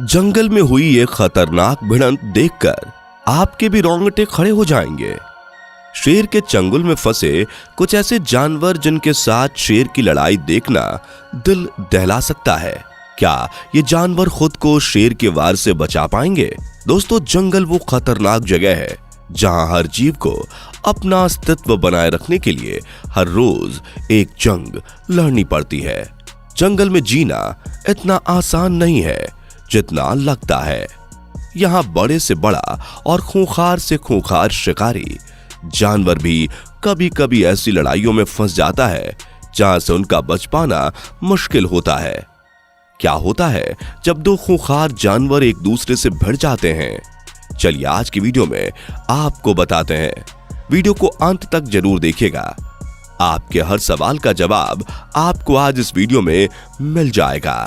जंगल में हुई एक खतरनाक भिड़ंत देखकर आपके भी रोंगटे खड़े हो जाएंगे। शेर के चंगुल में फंसे कुछ ऐसे जानवर जिनके साथ शेर की लड़ाई देखना दिल दहला सकता है। क्या ये जानवर खुद को शेर के वार से बचा पाएंगे? दोस्तों, जंगल वो खतरनाक जगह है जहां हर जीव को अपना अस्तित्व बनाए रखने के लिए हर रोज एक जंग लड़नी पड़ती है। जंगल में जीना इतना आसान नहीं है जितना लगता है। यहाँ बड़े से बड़ा और खूंखार से खूंखार शिकारी जानवर भी कभी कभी ऐसी लड़ाइयों में फंस जाता है जहां से उनका बच पाना मुश्किल होता है। क्या होता है जब दो खूंखार जानवर एक दूसरे से भिड़ जाते हैं? चलिए आज की वीडियो में आपको बताते हैं। वीडियो को अंत तक जरूर देखिएगा। आपके हर सवाल का जवाब आपको आज इस वीडियो में मिल जाएगा।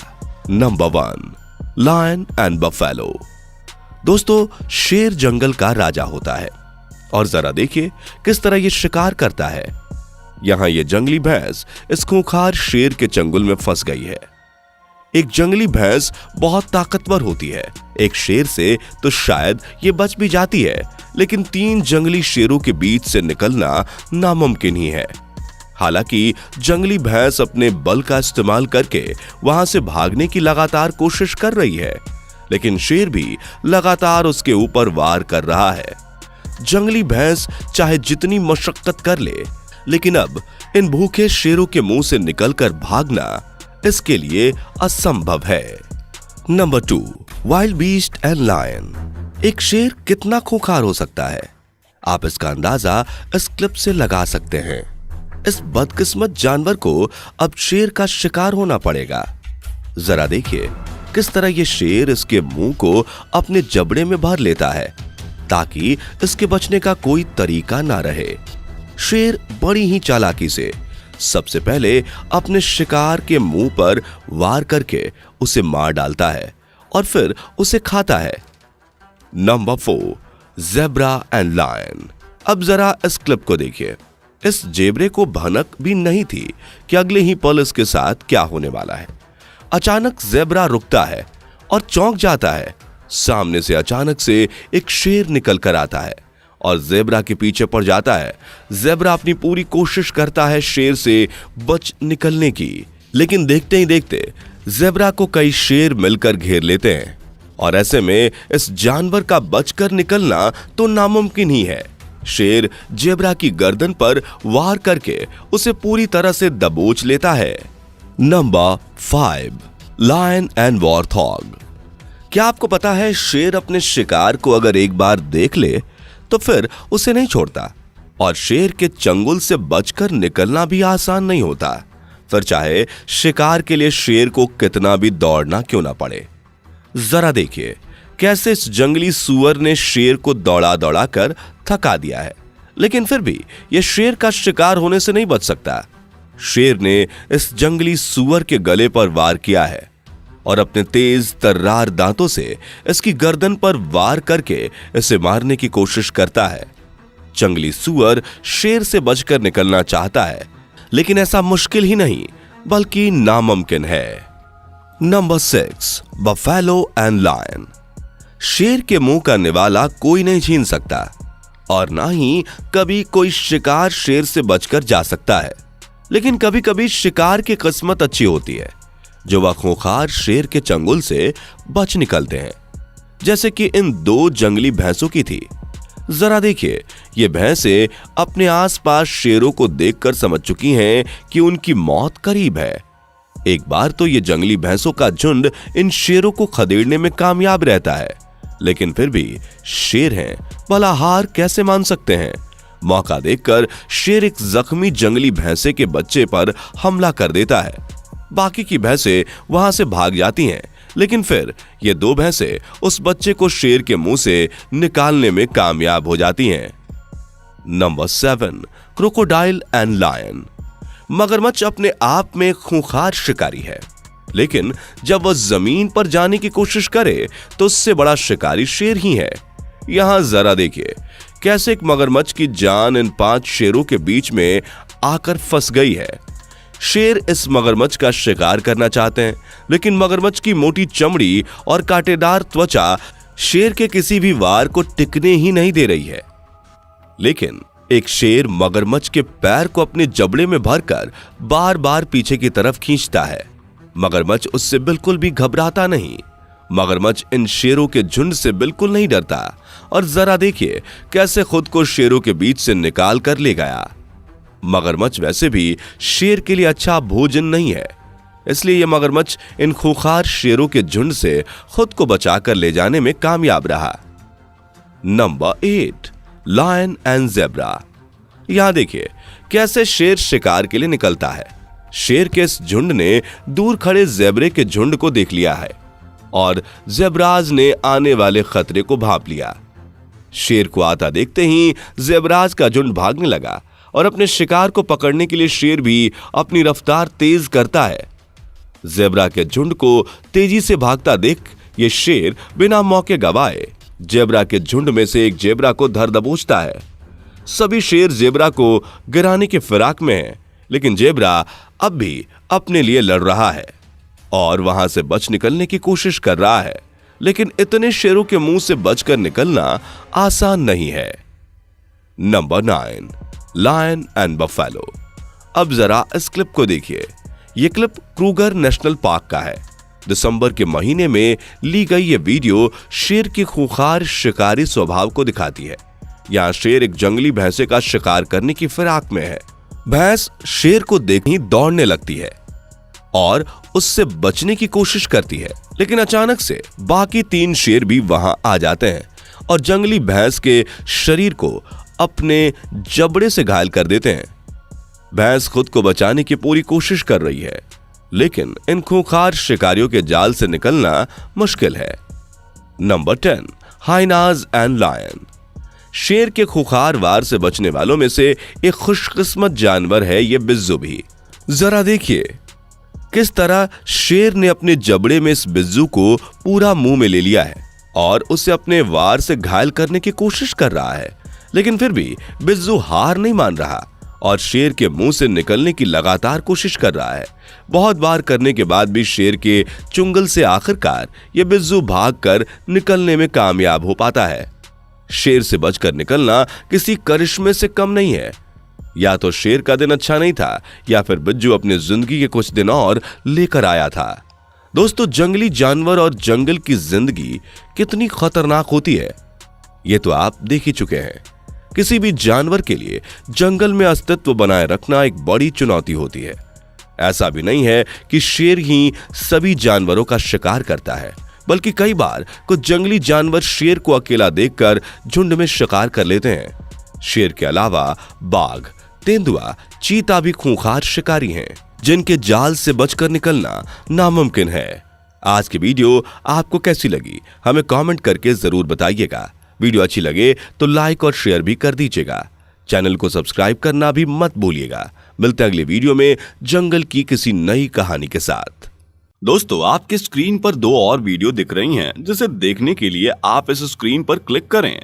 Number 1, lion and buffalo. दोस्तों, शेर जंगल का राजा होता है और जरा देखिए किस तरह यह शिकार करता है। यहां यह जंगली भैंस इस खूंखार शेर के चंगुल में फंस गई है। एक जंगली भैंस बहुत ताकतवर होती है। एक शेर से तो शायद ये बच भी जाती है, लेकिन 3 जंगली शेरों के बीच से निकलना नामुमकिन ही है। हालांकि जंगली भैंस अपने बल का इस्तेमाल करके वहां से भागने की लगातार कोशिश कर रही है, लेकिन शेर भी लगातार उसके ऊपर वार कर रहा है। जंगली भैंस चाहे जितनी मशक्कत कर ले, लेकिन अब इन भूखे शेरों के मुंह से निकलकर भागना इसके लिए असंभव है। Number 2, wildebeest and lion. एक शेर कितना खूंखार हो सकता है, आप इसका अंदाजा इस क्लिप से लगा सकते हैं। इस बदकिस्मत जानवर को अब शेर का शिकार होना पड़ेगा। जरा देखिए किस तरह यह शेर इसके मुंह को अपने जबड़े में भर लेता है ताकि इसके बचने का कोई तरीका ना रहे। शेर बड़ी ही चालाकी से सबसे पहले अपने शिकार के मुंह पर वार करके उसे मार डालता है और फिर उसे खाता है। Number 4, zebra and lion. अब जरा इस क्लिप को देखिए। इस जेबरे को भनक भी नहीं थी कि अगले ही पल इसके साथ क्या होने वाला है। अचानक ज़ेब्रा रुकता है और चौंक जाता है। सामने से अचानक से एक शेर निकल कर आता है और ज़ेब्रा के पीछे पड़ जाता है। ज़ेब्रा अपनी पूरी कोशिश करता है शेर से बच निकलने की, लेकिन देखते ही देखते ज़ेब्रा को कई शेर मिलकर घेर लेते हैं और ऐसे में इस जानवर का बचकर निकलना तो नामुमकिन ही है। शेर ज़ेब्रा की गर्दन पर वार करके उसे पूरी तरह से दबोच लेता है। Number 5, lion and warthog. क्या आपको पता है शेर अपने शिकार को अगर एक बार देख ले तो फिर उसे नहीं छोड़ता, और शेर के चंगुल से बचकर निकलना भी आसान नहीं होता, फिर चाहे शिकार के लिए शेर को कितना भी दौड़ना क्यों ना पड़े। जरा देखिए कैसे इस जंगली सूअर ने शेर को दौड़ा दौड़ा कर थका दिया है, लेकिन फिर भी यह शेर का शिकार होने से नहीं बच सकता। शेर ने इस जंगली सूअर के गले पर वार किया है और अपने तेज तर्रार दांतों से इसकी गर्दन पर वार करके इसे मारने की कोशिश करता है। जंगली सूअर शेर से बचकर निकलना चाहता है, लेकिन ऐसा मुश्किल ही नहीं बल्कि नामुमकिन है। Number 6, buffalo and lion. शेर के मुंह का निवाला कोई नहीं छीन सकता और ना ही कभी कोई शिकार शेर से बचकर जा सकता है, लेकिन कभी कभी शिकार की किस्मत अच्छी होती है जो वह खूंखार शेर के चंगुल से बच निकलते हैं, जैसे कि इन 2 जंगली भैंसों की थी। जरा देखिए ये भैंसें अपने आसपास शेरों को देखकर समझ चुकी हैं कि उनकी मौत करीब है। एक बार तो ये जंगली भैंसों का झुंड इन शेरों को खदेड़ने में कामयाब रहता है, लेकिन फिर भी शेर हैं, भला हार कैसे मान सकते हैं। मौका देखकर शेर एक जख्मी जंगली भैंसे के बच्चे पर हमला कर देता है। बाकी की भैंसें वहां से भाग जाती हैं, लेकिन फिर ये 2 भैंसें उस बच्चे को शेर के मुंह से निकालने में कामयाब हो जाती हैं। Number 7, crocodile and lion. मगरमच्छ अपने आप में खूंखार शिकारी है, लेकिन जब वह जमीन पर जाने की कोशिश करे तो उससे बड़ा शिकारी शेर ही है। यहां जरा देखिए कैसे एक मगरमच्छ की जान इन 5 शेरों के बीच में आकर फंस गई है। शेर इस मगरमच्छ का शिकार करना चाहते हैं, लेकिन मगरमच्छ की मोटी चमड़ी और कांटेदार त्वचा शेर के किसी भी वार को टिकने ही नहीं दे रही है। लेकिन एक शेर मगरमच्छ के पैर को अपने जबड़े में भरकर बार बार पीछे की तरफ खींचता है। मगरमच्छ उससे बिल्कुल भी घबराता नहीं। मगरमच्छ इन शेरों के झुंड से बिल्कुल नहीं डरता और जरा देखिए कैसे खुद को शेरों के बीच से निकाल कर ले गया। मगरमच्छ वैसे भी शेर के लिए अच्छा भोजन नहीं है, इसलिए यह मगरमच्छ इन खूंखार शेरों के झुंड से खुद को बचाकर ले जाने में कामयाब रहा। Number 8, lion and zebra. यहां देखिए कैसे शेर शिकार के लिए निकलता है। शेर के इस झुंड ने दूर खड़े ज़ेब्रे के झुंड को देख लिया है और ज़ेब्राज ने आने वाले खतरे को भांप लिया। शेर को आता देखते ही ज़ेब्राज का झुंड भागने लगा और अपने शिकार को पकड़ने के लिए शेर भी अपनी रफ्तार तेज करता है। ज़ेब्रा के झुंड को तेजी से भागता देख ये शेर बिना मौके गवाए ज़ेब्रा के झुंड में से एक ज़ेब्रा को धर दबोचता है। सभी शेर ज़ेब्रा को गिराने के फिराक में हैं, लेकिन ज़ेब्रा अब भी अपने लिए लड़ रहा है और वहां से बच निकलने की कोशिश कर रहा है। लेकिन इतने शेरों के मुंह से बचकर निकलना आसान नहीं है। Number 9, lion and buffalo. अब जरा इस क्लिप को देखिए। यह क्लिप क्रूगर नेशनल पार्क का है। दिसंबर के महीने में ली गई यह वीडियो शेर के खूंखार शिकारी स्वभाव को दिखाती है। यहाँ शेर एक जंगली भैंसे का शिकार करने की फिराक में है। भैंस शेर को देखते ही दौड़ने लगती है और उससे बचने की कोशिश करती है, लेकिन अचानक से बाकी 3 शेर भी वहां आ जाते हैं और जंगली भैंस के शरीर को अपने जबड़े से घायल कर देते हैं। भैंस खुद को बचाने की पूरी कोशिश कर रही है, लेकिन इन खूंखार शिकारियों के जाल से निकलना मुश्किल है। Number 10, hyenas and lion. शेर के खूंखार वार से बचने वालों में से एक खुशकिस्मत जानवर है ये बिज्जू भी। जरा देखिए किस तरह शेर ने अपने जबड़े में इस बिज्जू को पूरा मुंह में ले लिया है और उसे अपने वार से घायल करने की कोशिश कर रहा है, लेकिन फिर भी बिज्जू हार नहीं मान रहा और शेर के मुंह से निकलने की लगातार कोशिश कर रहा है। बहुत बार करने के बाद भी शेर के चुंगल से आखिरकार यह बिज्जू भागकर निकलने में कामयाब हो पाता है। शेर से बचकर निकलना किसी करिश्मे से कम नहीं है। या तो शेर का दिन अच्छा नहीं था या फिर बिज्जू अपनी जिंदगी के कुछ दिन और लेकर आया था। दोस्तों, जंगली जानवर और जंगल की जिंदगी कितनी खतरनाक होती है ये तो आप देख ही चुके हैं। किसी भी जानवर के लिए जंगल में अस्तित्व बनाए रखना एक बड़ी चुनौती होती है। ऐसा भी नहीं है कि शेर ही सभी जानवरों का शिकार करता है, बल्कि कई बार कुछ जंगली जानवर शेर को अकेला देखकर झुंड में शिकार कर लेते हैं। शेर के अलावा बाघ, तेंदुआ, चीता भी खूंखार शिकारी हैं, जिनके जाल से बचकर निकलना नामुमकिन है। आज की वीडियो आपको कैसी लगी हमें कमेंट करके जरूर बताइएगा। वीडियो अच्छी लगे तो लाइक और शेयर भी कर दीजिएगा। चैनल को सब्सक्राइब करना भी मत भूलिएगा। मिलते हैं अगली वीडियो में जंगल की किसी नई कहानी के साथ। दोस्तों, आपके स्क्रीन पर 2 और वीडियो दिख रही हैं, जिसे देखने के लिए आप इस स्क्रीन पर क्लिक करें।